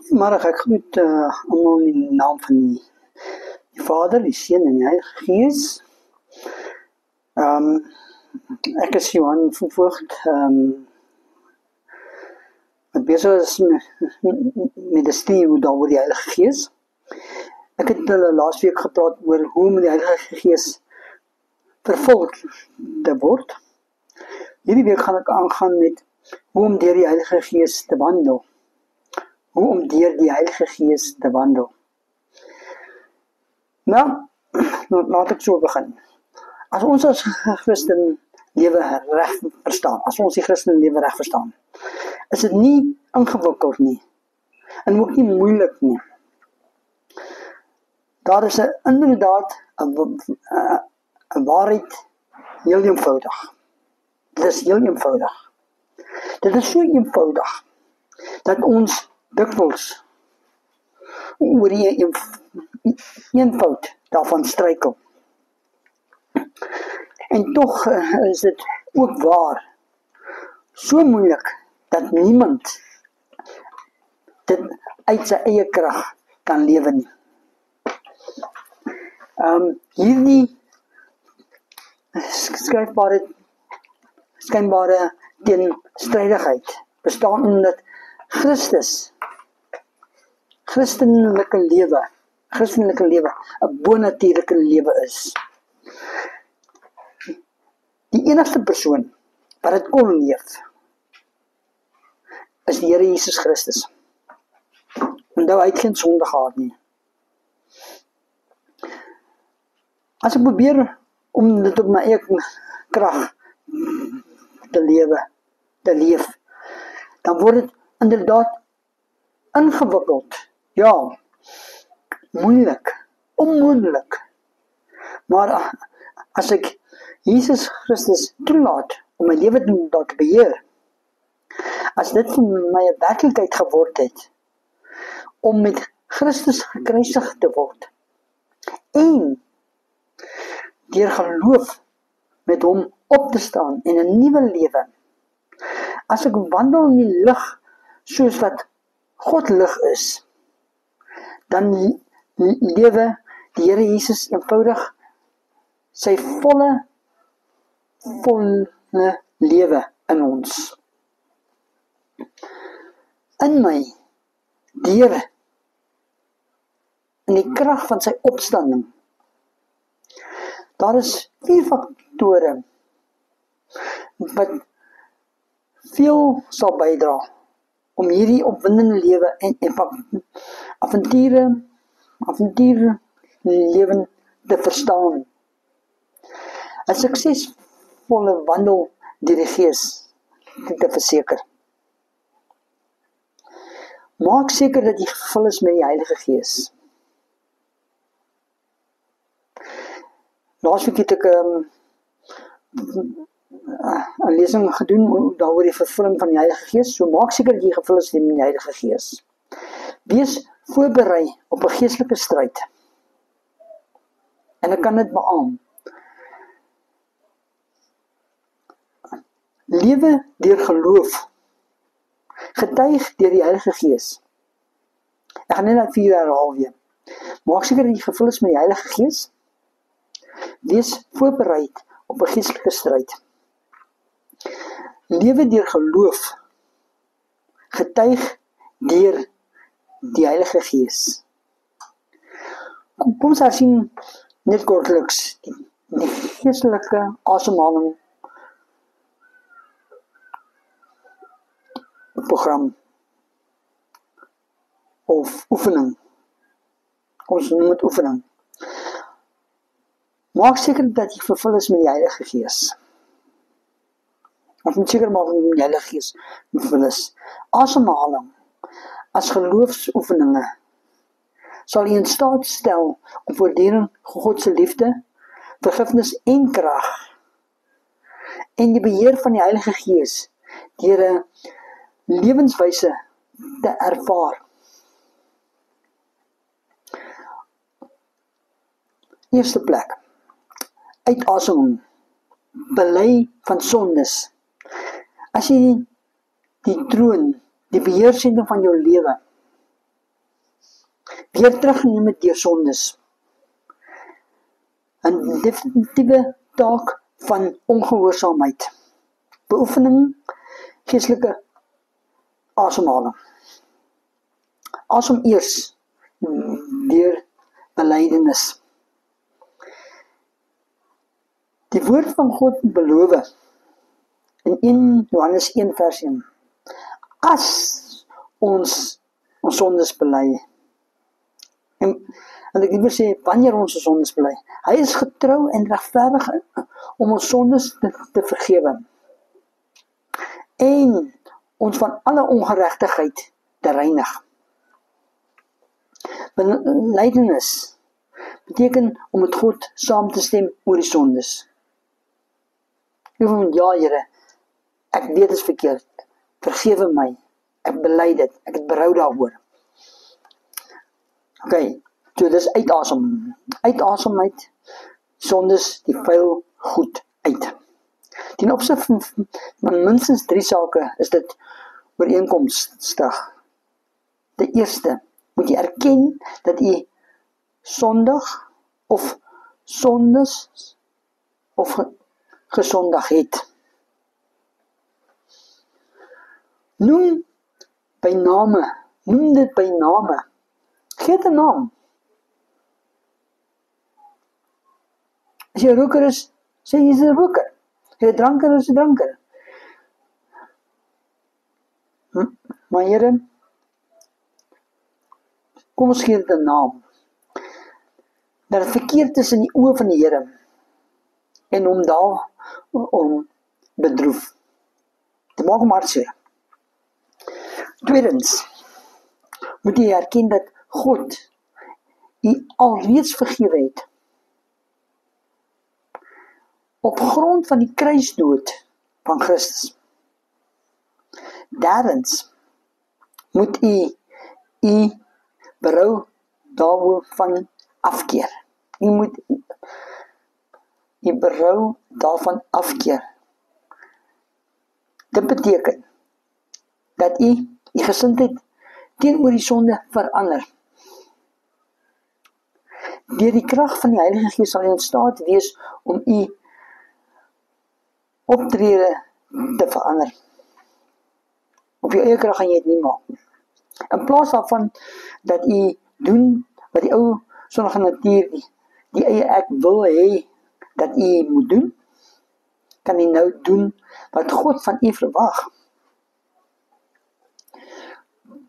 Maar ek groet almal in die naam van die Vader, die Seun en die Heilige Gees. Ek is Johan van Voogd. Ek besig is met die studie daaroor die Heilige Gees. Ek het laasweek gepraat oor hoe om die Heilige Gees vervul te word. Hierdie week gaan ek aangaan met hoe om deur die Heilige Gees te wandel. Hoe om deur die Heilige Gees te wandel. Nou, laat ek so begin. As ons as Christen lewe reg verstaan, as ons die Christen lewe reg verstaan, is dit nie ingewikkeld nie, en ook nie moeilik nie. Daar is inderdaad 'n waarheid heel eenvoudig. Dit is heel eenvoudig. Dit is so eenvoudig, dat ons dikwels oor die eenvoud daarvan struikel. En tog is dit ook waar, so moeilik, dat niemand dit uit sy eie krag kan lewe nie. Hierdie skynbare teenstrydigheid bestaan omdat Christelike lewe 'n bonatuurlike lewe is. Die enigste persoon wat dit kon leef, is die Here Jesus Christus. Onthou, hy het geen sonde gehad nie. As ek probeer om dit op my eie krag te leef, dan word dit inderdaad ingewikkeld. Ja, moeilik, onmoontlik. Maar as ek Jesus Christus toelaat om my lewe te beheer, as dit vir my 'n werklikheid geword het, om met Christus gekruisig te word, en deur geloof met hom op te staan en 'n nuwe lewe, as ek wandel in die lig soos wat God lig is, dan lewe die Here Jesus eenvoudig sy volle lewe in ons. In my, deur, in die krag van sy opstanding. Daar is 4 faktore wat veel sal bydra om hierdie opwindende lewe en avontuur lewe te verstaan. 'n suksesvolle wandel deur die Gees te verseker. Maak seker dat jy gevul is met die Heilige Gees. Laasweek het ek 'n lesing gedoen daaroor die vervulling van die Heilige Gees. So maak seker dat jy gevul is met die Heilige Gees. Wees voorberei op 'n geestelike stryd. En ek kan dit beamoen. Lewe deur geloof. Getuig deur die Heilige Gees. Ek gaan net 4 herhaal weer. Maak seker dat jy gevul is met die Heilige Gees. Wees voorberei op 'n geestelike stryd. Lewe deur geloof. Getuig deur die Heilige Gees. Kom ons sien net kortliks die geestelike asemhaling program of oefening. Ons noem dit oefening. Maak seker dat jy vervul is met die Heilige Gees. Ons moet seker maak dat die Heilige Gees vervul is. Asemhaling as geloofsoefeninge sal jy in staat stel om voortdurend God se liefde, vergifnis en krag en die beheer van die Heilige Gees deur 'n lewenswyse te ervaar. Eerste plek. Uitaseming. Bely van sondes. As jy die troon, die beheersending van jou lewe weer terugneem het deur sondes. 'n definitiewe taak van ongehoorsaamheid. Beoefening geestelike asemhaling. Asem eers deur belydenis. Die woord van God beloof in 1 Johannes 1 vers 1. As ons sondes bely. En ek liewer sê, wanneer ons sondes bely. Hy is getrou en regverdig om ons sondes te vergewe. En ons van alle ongeregtigheid te reinig. Belydenis beteken om met God saam te stem oor die sondes. Ja, Here, ek weet dit is verkeerd. Vergewe my. Ek bely dit. Ek het berou daaroor. Okay, so dis uitasem. Uitasemheid, sondes, die vuil goed uit. Ten opsigte van minstens 3 sake is dit ooreenkomstig. Die eerste, moet jy erken dat jy sondig of sondes of gesondig het. Noem dit by name. Gee 'n naam. As jy 'n roker is, sê jy is 'n roker. As jy 'n dranker is 'n dranker. Maar Here, kom ons gee dit 'n naam. Dat het verkeerd is in die oë van die Here. En hom daarom bedroef. Dit maak hom hartseer. Tweedens, moet jy erken dat God u alreeds vergewe het. Op grond van die kruisdood van Christus. Derdens, moet u berou daarvan afkeer. U moet berou daarvan afkeer. Dit beteken dat u gesindheid teenoor die sonde verander. Deur die krag van die Heilige Gees sal jy in staat wees om u optrede te verander. Op jou eie krag gaan jy dit nie maak nie. In plaas daarvan dat u doen wat die ou sondige natuur, die eie ek wil hê dat u moet doen, kan u nou doen wat God van u verwag.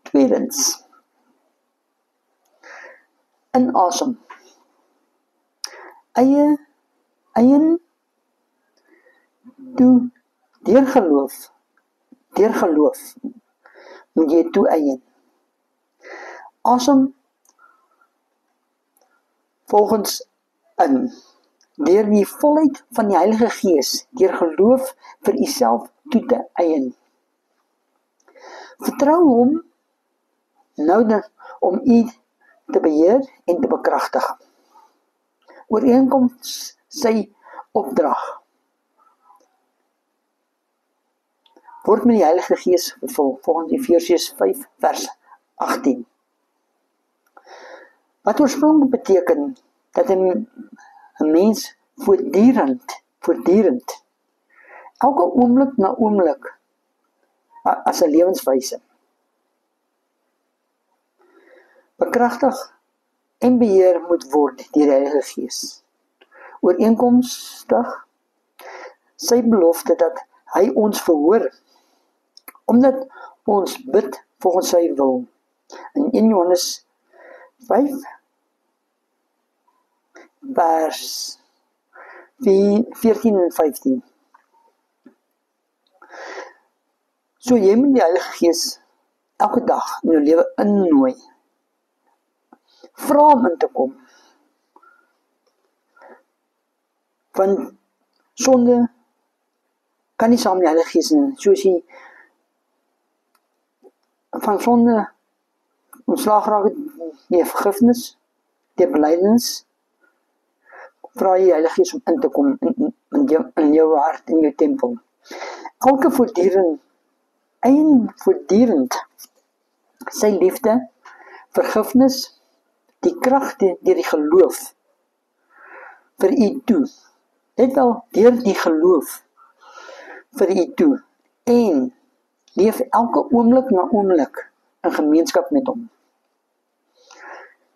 Tweedens, inasem. Eien toe deur geloof moet jy toe eien. Asem volgens in deur die volheid van die Heilige Gees deur geloof vir uself toe te eien. Vertrou hom nou om u te beheer en te bekragtig. Ooreenkoms sy opdrag. Word met die Heilige Gees vervul, volgens Efesiërs 5 vers 18. Wat oorspronklik beteken dat 'n mens voortdurend, elke oomblik na oomblik, as 'n lewenswyse, bekragtig en beheer moet word deur die Heilige Gees. Ooreenkomstig sy belofte dat hy ons verhoor, omdat ons bid volgens sy wil. In 1 Johannes 5 vers 14 en 15. So jy moet die Heilige Gees elke dag in jou lewe innooi. Vra om in te kom. Want sonde kan nie saam met die Heilige Gees in. Soos jy van sonde ontslaag raak deur vergifnis, deur belydenis, vra jy die Heilige Gees om in te kom in jou hart, in jou tempel. Elke voortdurend sy liefde, vergifnis die krag deur die geloof vir u toe. Net wel deur die geloof vir u toe. En leef elke oomblik na oomblik in gemeenskap met hom.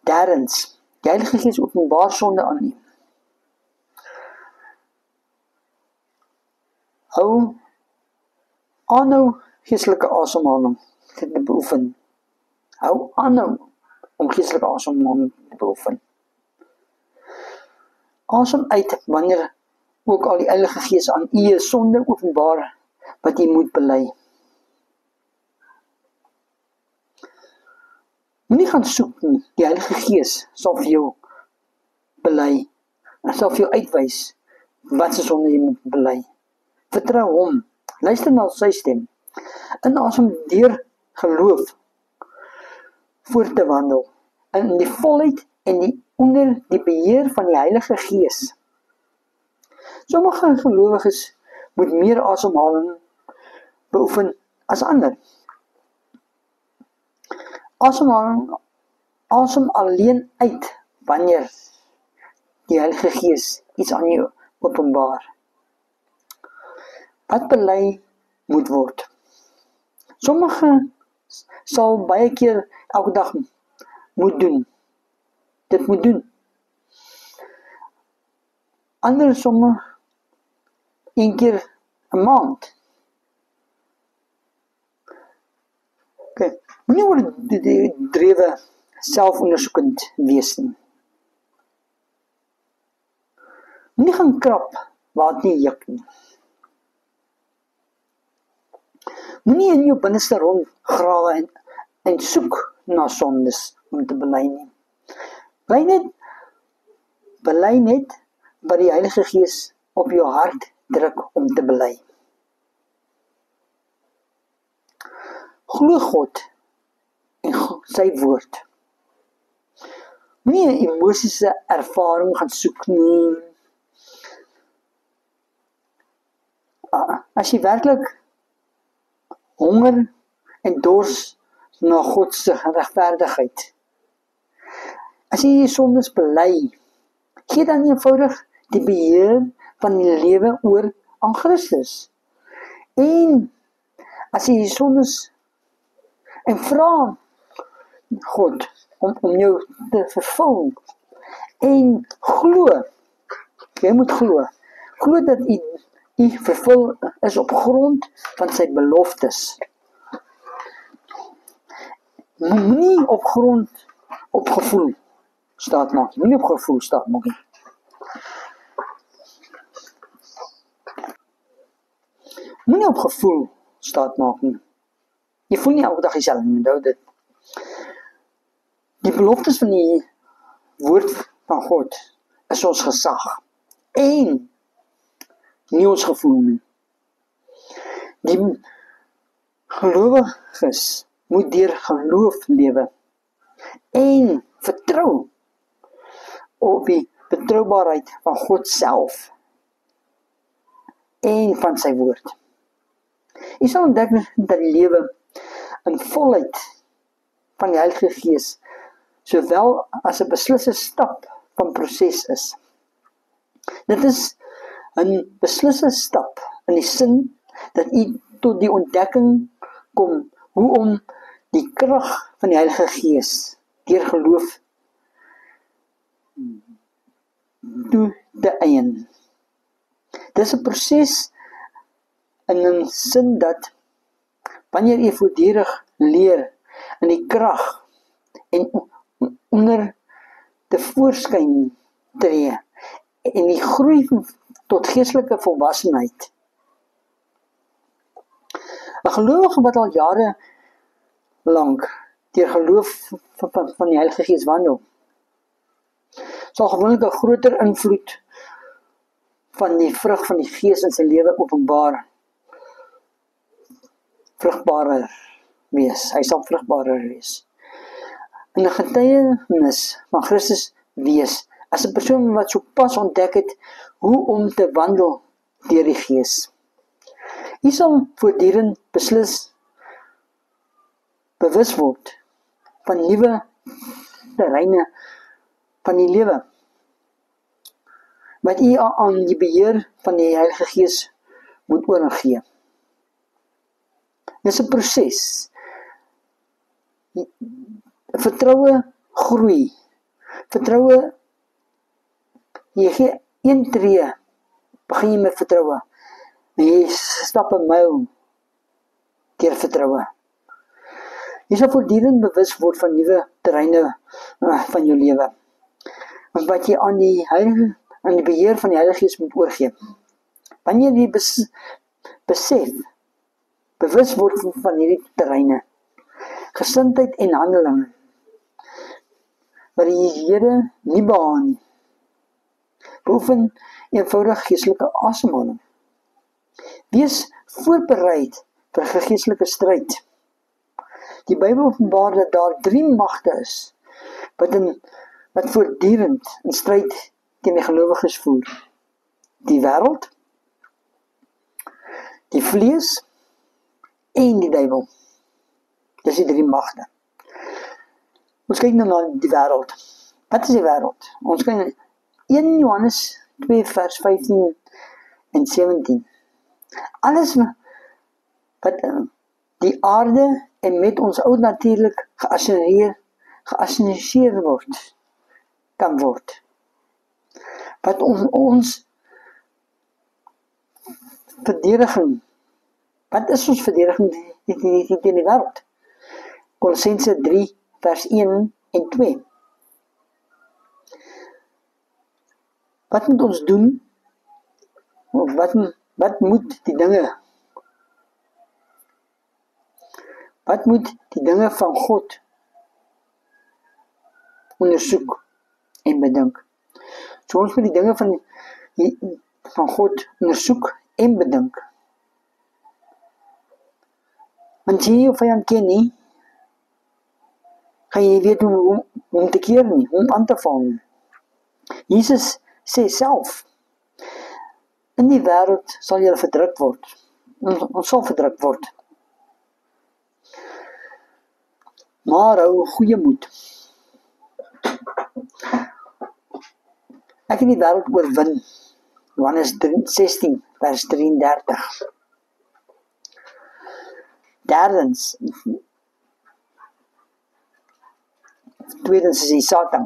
Derdens, die Heilige Gees openbaar sonde aan u. Hou aanhou geestelike asemhaling te beoefen. Hou aanhou om geestelike asemhaling te beoefen. Asem uit wanneer ook al die Heilige Gees aan u sonde openbaar wat u moet bely. Moenie gaan soek nie, die Heilige Gees sal vir jou bely. Hy sal vir jou uitwys wat se sonde jy moet bely. Vertrou hom, luister na sy stem. Inasem deur geloof voort te wandel in die volheid en onder die beheer van die Heilige Gees. Sommige gelowiges moet meer asemhaling beoefen as ander. Asem alleen uit wanneer die Heilige Gees iets aan jou openbaar. Wat bely moet word. Sommige sal baie keer elke dag moet doen. Dit moet doen. Ander somme een keer 'n maand. Okay. Moenie oor die drewe selfondersoekend wees nie. Moenie gaan krap waar dit nie juk nie. Moenie in jou binneste rond grawe en soek na sondes om te bely nie. Bely net wat die Heilige Gees op jou hart druk om te bely. Glo God en sy woord. Moenie 'n emosiese ervaring gaan soek nie. As jy werklik honger en dors na God se regverdigheid, as jy jou sondes bely, gee dan eenvoudig die beheer van die lewe oor aan Christus. En as jy jou sondes en vra God om jou te vervul en glo, jy moet glo dat u vervul is op grond van sy beloftes. Moenie op gevoel staat maak. Moenie op gevoel staat maak nie. Moenie op gevoel staat maak nie. Jy voel nie elke dag dieselfde nie, onthou dit. Die beloftes van die woord van God is ons gesag. En nie ons gevoel nie. Die gelowiges moet deur geloof lewe en vertrou op die betroubaarheid van God self en van sy woord. Jy sal ontdek dat die lewe in volheid van die Heilige Gees sowel as 'n beslisse stap van proses is. Dit is 'n beslisse stap in die sin dat u tot die ontdekking kom hoe om die krag van die Heilige Gees deur geloof toe te eien. Dis 'n proses in 'n sin dat wanneer jy voortdurend leer in die krag en onder te voorskyn tree en die groei tot geestelike volwassenheid. 'n gelowige wat al jare lank deur geloof van die Heilige Gees wandel, sal gewoonlik 'n groter invloed van die vrug van die Gees in sy lewe openbaar, vrugbarer wees. Hy sal vrugbarer wees. En 'n getuienis van Christus wees as 'n persoon wat sopas ontdek het hoe om te wandel deur die Gees. Jy sal voortdurend beslis bewus word van nuwe terreine van die lewe, wat u aan die beheer van die Heilige Gees moet oorgee. Dit is 'n proses. Vertroue groei. Vertroue, jy gee een tree, begin jy met vertroue. En jy stap 'n myl deur vertroue. Jy sal voortdurend bewus word van nuwe terreine van jou lewe. Wat jy aan die beheer van die Heilige Gees moet oorgee. Wanneer jy besef, bewus word van hierdie terreine, gesindheid en handelinge, wat die Here nie behaag nie, beoefen eenvoudig geestelike asemhaling. Wees voorbereid vir geestelike stryd. Die Bybel openbaar dat daar 3 magte is, wat voortdurend in stryd teen die gelowiges voer. Die wêreld, die vlees en die duiwel. Dis die 3 magte. Ons kyk nou na die wêreld. Wat is die wêreld? Ons kyk 1 Johannes 2 vers 15 en 17. Alles wat die aarde en met ons oud natuurlik geassosieer word, kan word. Wat ons verdediging, wat is ons verdediging teen die wêreld? Kolossense 3 vers 1 en 2. Wat moet ons doen? Wat moet die dinge? Wat moet die dinge van God ondersoek en bedink? So ons moet die dinge van God ondersoek en bedink. Want jy jou vyand ken nie, gaan jy weet hoe om te keer nie, hoe om aan te val nie. Jesus sê self, in die wêreld sal jy verdruk word. Ons sal verdruk word. Maar hou goeie moed. Ek het die wêreld oorwin. Johannes 16 vers 33. Derdens, tweedens is die Satan.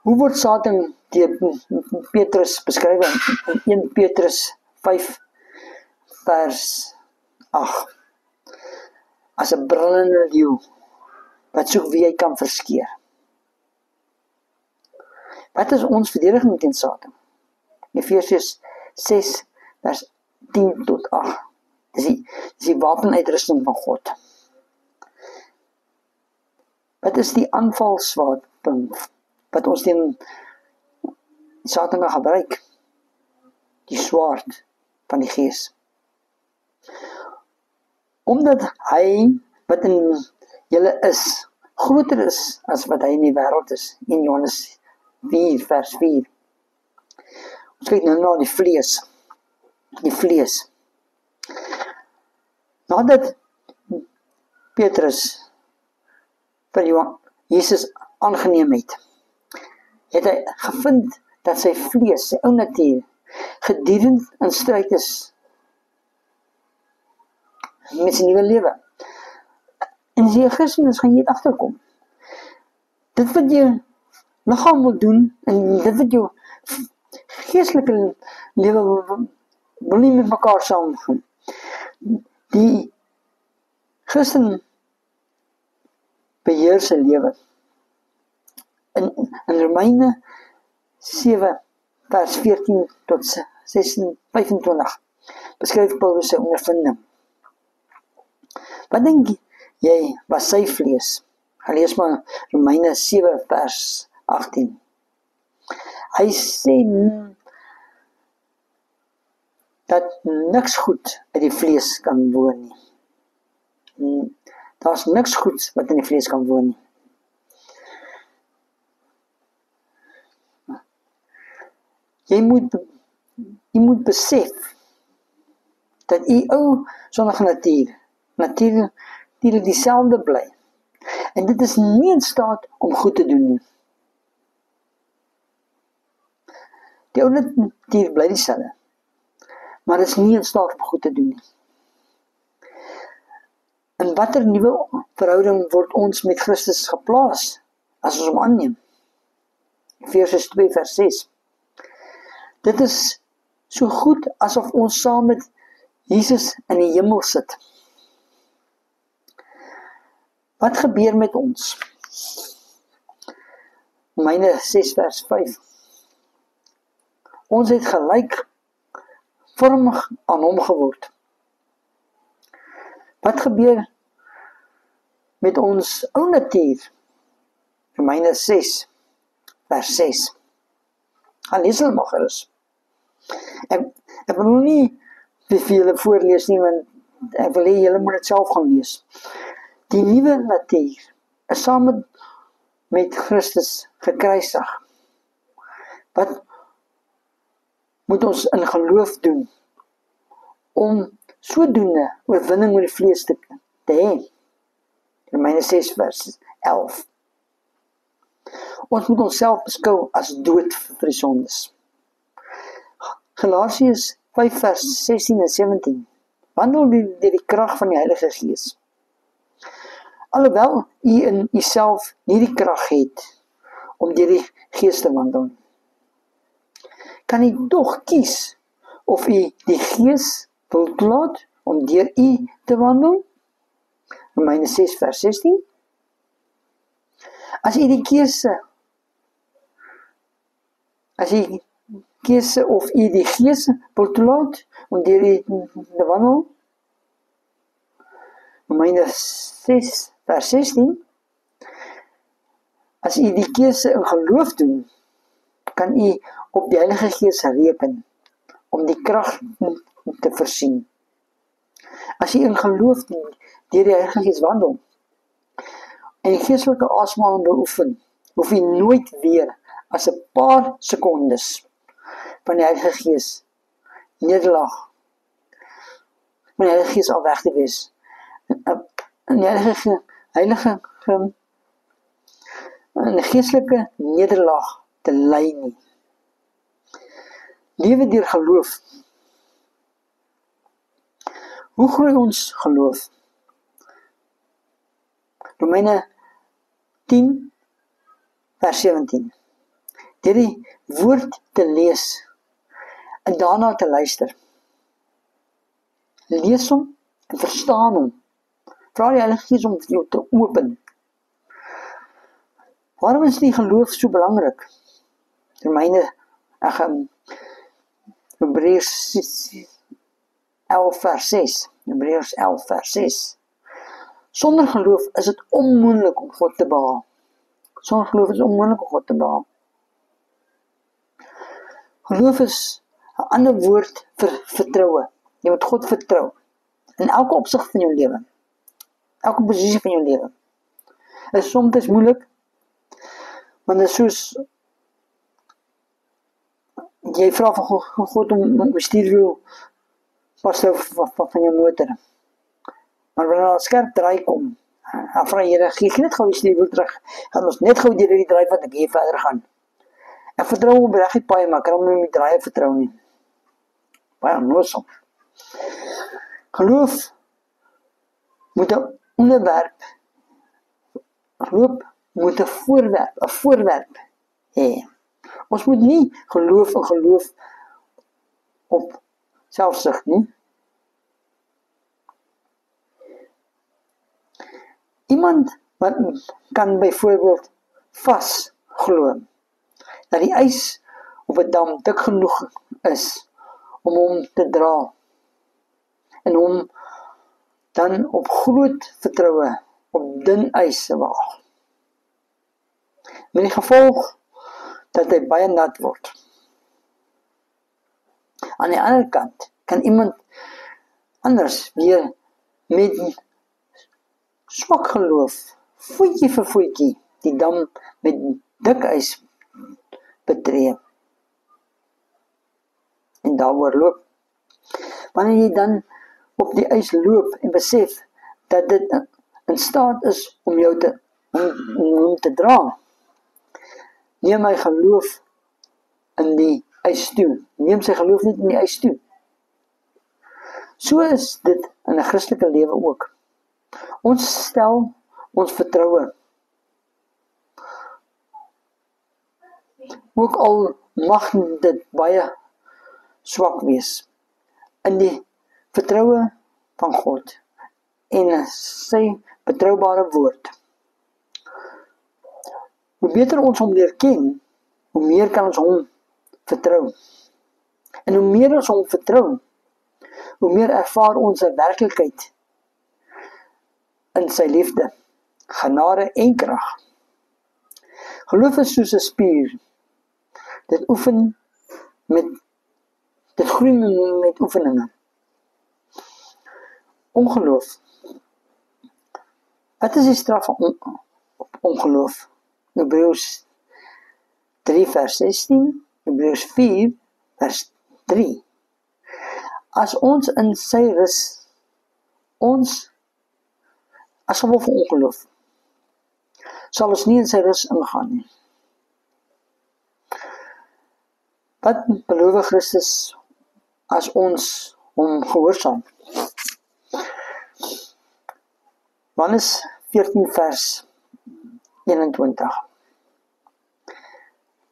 Hoe word Satan deur Petrus beskryf in 1 Petrus 5 vers 8? As 'n brullende leeu wat soek wie hy kan verskeer. Wat is ons verdediging teen Satan? Efesiërs 6 vers 10 tot 8. Dis die wapenuitrusting van God. Wat is die aanvalswapen wat ons teen Satan kan gebruik? Die swaard van die Gees. Omdat hy wat in julle is, groter is as wat hy in die wêreld is. In Johannes 4 vers 4. Ons kyk nou na die vlees. Die vlees. Nadat Petrus vir Jesus aangeneem het hy gevind dat sy vlees, sy ou natuur, gedurend in stryd is met sy nuwe lewe. En as jy 'n Christen is, gaan jy dit agterkom. Dit wat jy liggaam wil doen, en dit wat jou geestelike lewe wil nie met mekaar saamgaan. Die Christen beheer sy lewe. In Romeine 7 vers 14 tot 25 beskryf Paulus sy ondervinding. Wat dink jy was sy vlees? Gaan lees maar Romeine 7 vers 18. Hy sê dat niks goed uit die vlees kan woon nie. Daar's niks goeds wat in die vlees kan woon nie. Jy moet besef dat u ou sondige natuur dieselfde bly. En dit is nie in staat om goed te doen nie. Die ou natuur bly dieselfde, maar dit is nie in staat om goed te doen nie. In watter nuwe verhouding word ons met Christus geplaas, as ons hom aanneem? Efesiërs 2 vers 6. Dit is so goed asof ons saam met Jesus in die hemel sit. Wat gebeur met ons? Romeine 6 vers 5. Ons het gelijkvormig aan hom geword. Wat gebeur met ons ou natuur? Romeine 6 vers 6. Gaan lees hulle maar gerus. Ek wil nie vir julle voorlees nie, want ek wil hê julle moet dit self gaan lees. Die nuwe natuur is saam met Christus gekruisig. Wat moet ons in geloof doen om sodoende oorwinning oor die vlees te hê? Romeine 6 vers 11. Ons moet onsself beskou as dood vir die sondes. Galasiërs 5 vers 16 en 17. Wandel deur die krag van die Heilige Gees. Alhoewel u in uself nie die krag het om deur die Gees te wandel, kan u tog kies of u die Gees wil toelaat om deur u te wandel. Romeine 6 vers 16. As u keuse of u die Gees wil toelaat om deur u te wandel. Romeine 6 vers 16. As u die keuse in geloof doen, kan u op die Heilige Gees reken om die krag te voorsien. As u in geloof deur die Heilige Gees wandel en die geestelike asemhaling beoefen, hoef u nooit weer as 'n paar sekondes van die Heilige Gees nederlaag, van die Heilige Gees al weg te wees. En die Heilige geestelike nederlaag te ly nie. Lewe deur geloof. Hoe groei ons geloof? Romeine 10 vers 17. Deur die woord te lees en daarna te luister. Lees hom en verstaan hom. Vra die Heilige Gees om jou te open. Waarom is die geloof so belangrik? Hebreërs 11 vers 6. Hebreërs 11 vers 6. Sonder geloof is dit onmoontlik om God te behaag. Sonder geloof is onmoontlik om God te behaag. Geloof is 'n ander woord vir vertroue. Jy moet God vertrou in elke opsig van jou lewe. Elke posisie van jou lewe. Dit is soms moeilik, want dit is soos jy vra van God om bestuurwiel pas van jou motor. Maar wanneer daar 'n skerp draai kom, dan vra Here, gee net gou die stuurwiel terug. Gaan ons net gou deur die draai wat ek hier verder gaan. Ek vertrou op reg die paai, maar ek kan hom nie met draai vertrou nie. Baie onnoosel. Geloof moet 'n onderwerp, geloof moet 'n voorwerp hê. Ons moet nie geloof op selfsug nie. Iemand wat kan byvoorbeeld vas glo dat die ys op 'n dam dik genoeg is om hom te dra en hom dan op groot vertroue op dun ys te waag. Met die gevolg dat hy baie nat word. Aan die ander kant kan iemand anders weer met swak geloof, voetjie vir voetjie, die dam met dik ys betree en daaroor loop. Wanneer jy dan op die ys loop en besef dat dit in staat is om jou te om te dra. Neem my geloof in die ys toe. Neem sy geloof net in die ys toe. So is dit in 'n Christelike lewe ook. Ons stel ons vertroue. Ook al mag dit baie swak wees, in die vertroue van God en sy betroubare woord. Hoe beter ons hom leer ken, hoe meer kan ons hom vertrou. En hoe meer ons hom vertrou, hoe meer ervaar ons 'n werklikheid in sy liefde, genade en krag. Geloof is soos 'n spier. Dit groei met oefeninge. Ongeloof. Wat is die straf van ongeloof? Hebreërs 3 vers 16, Hebreërs 4 vers 3. As ons in sy rus, as gevolg van ongeloof, sal ons nie in sy rus ingaan nie. Wat beloof Christus as ons hom gehoorsaam? Johannes 14 vers 21.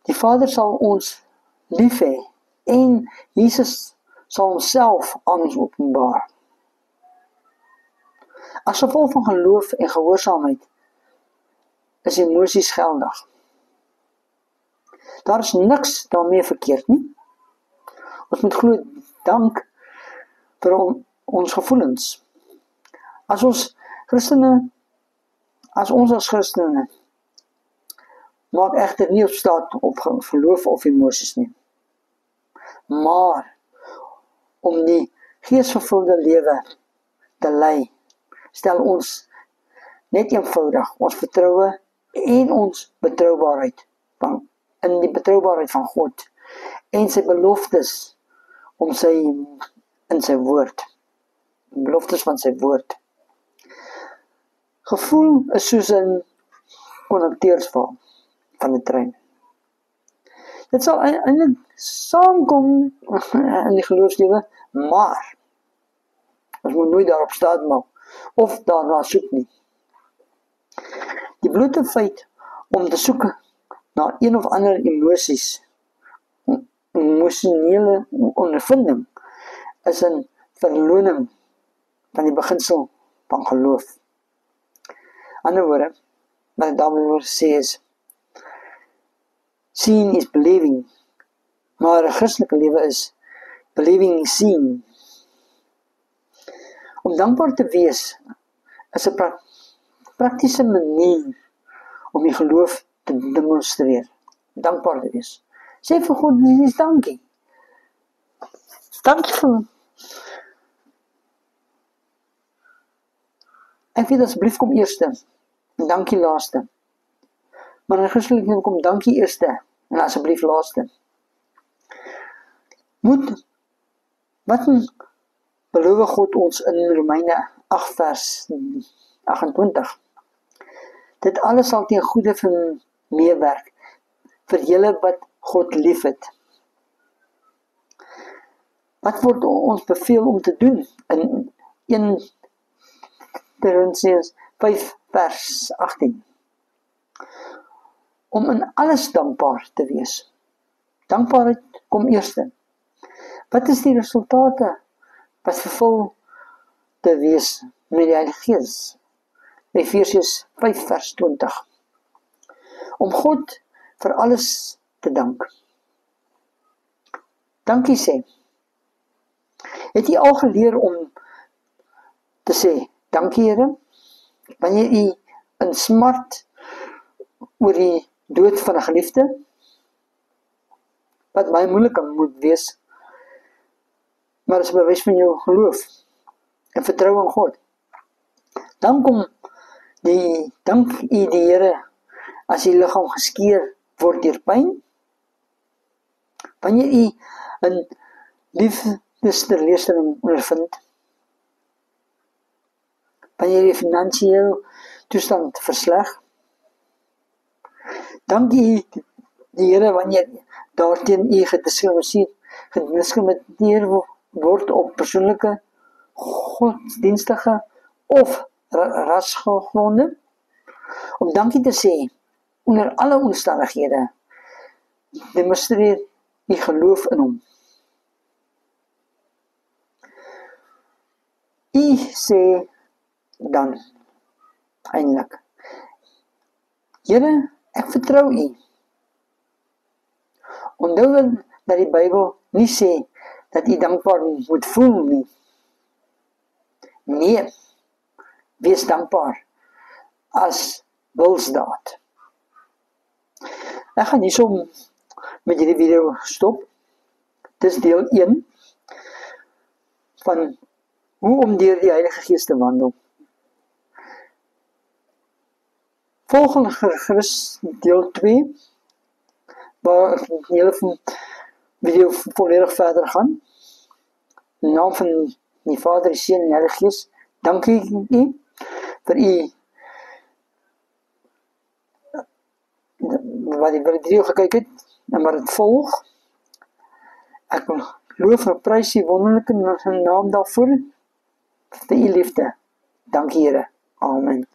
Die Vader sal ons lief hê en Jesus sal homself aan ons openbaar. As gevolg van geloof en gehoorsaamheid is emosies geldig. Daar is niks daarmee verkeerd nie. Ons moet glo dank vir ons gevoelens. As ons as Christene maak egter nie op staat op geloof of emosies nie. Maar om die geesvervulde lewe te lei, stel ons net eenvoudig ons vertroue en ons betroubaarheid in die betroubaarheid van God en sy beloftes in sy woord. Beloftes van sy woord. Gevoel is soos 'n konnekteersval van 'n trein. Dit sal eintlik saamkom in die geloofslewe, maar ons moet nooit daarop staat maak of daarna soek nie. Die blote feit om te soek na een of ander emosionele ondervinding is 'n verloning van die beginsel van geloof. Ander woorde, wat ek daarmee wil sê is, seeing is believing, maar 'n Christelike lewe is believing is seeing. Om dankbaar te wees is 'n praktiese manier om die geloof te demonstreer. Dankbaar te wees. Sê vir God, dis dankie. Dankie vir. Ek weet asseblief kom eerste en dankie laaste. Maar in Christelike lewe kom dankie eerste en asseblief laaste. Wat beloof God ons in Romeine 8 vers 28? Dit alles sal ten goeie vir meewerk vir julle wat God liefhet. Wat word ons beveel om te doen in 1 Korintiërs 5 vers 18? Om in alles dankbaar te wees. Dankbaarheid kom eerste. Wat is die resultate wat vervul te wees met die Heilige Gees? Efesiërs 5 vers 20. Om God vir alles te dank. Dankie sê. Het jy al geleer om te sê, dankie Here, wanneer jy in smart oor die dood van 'n geliefde, wat baie moeilik kan moet wees, maar is 'n bewys van jou geloof en vertroue in God. Dank u die Here as die liggaam geskeur word deur pyn. Wanneer u 'n liefdesteleurstelling ondervind. Wanneer u finansiële toestand versleg. Dankie die Here wanneer daarteen u gediskrimineer word op persoonlike, godsdienstige of rasgegronde. Om dankie te sê onder alle omstandighede demonstreer u geloof in hom. U sê dan eintlik, Here, ek vertrou u. Onthou dat die Bybel nie sê dat u dankbaar moet voel nie. Nee, wees dankbaar as wilsdaad. Ek gaan hierso met hierdie video stop. Dis deel 1 van hoe om deur die Heilige Gees te wandel. Volgende gerus deel 2, waar ek die hele video volledig verder gaan. In die naam van die Vader, die Seun en die Heilige Gees, dankie u vir u wat die video gekyk het en wat dit volg. Ek loof en prys die wonderlike naam daarvoor vir u liefde. Dankie Here. Amen.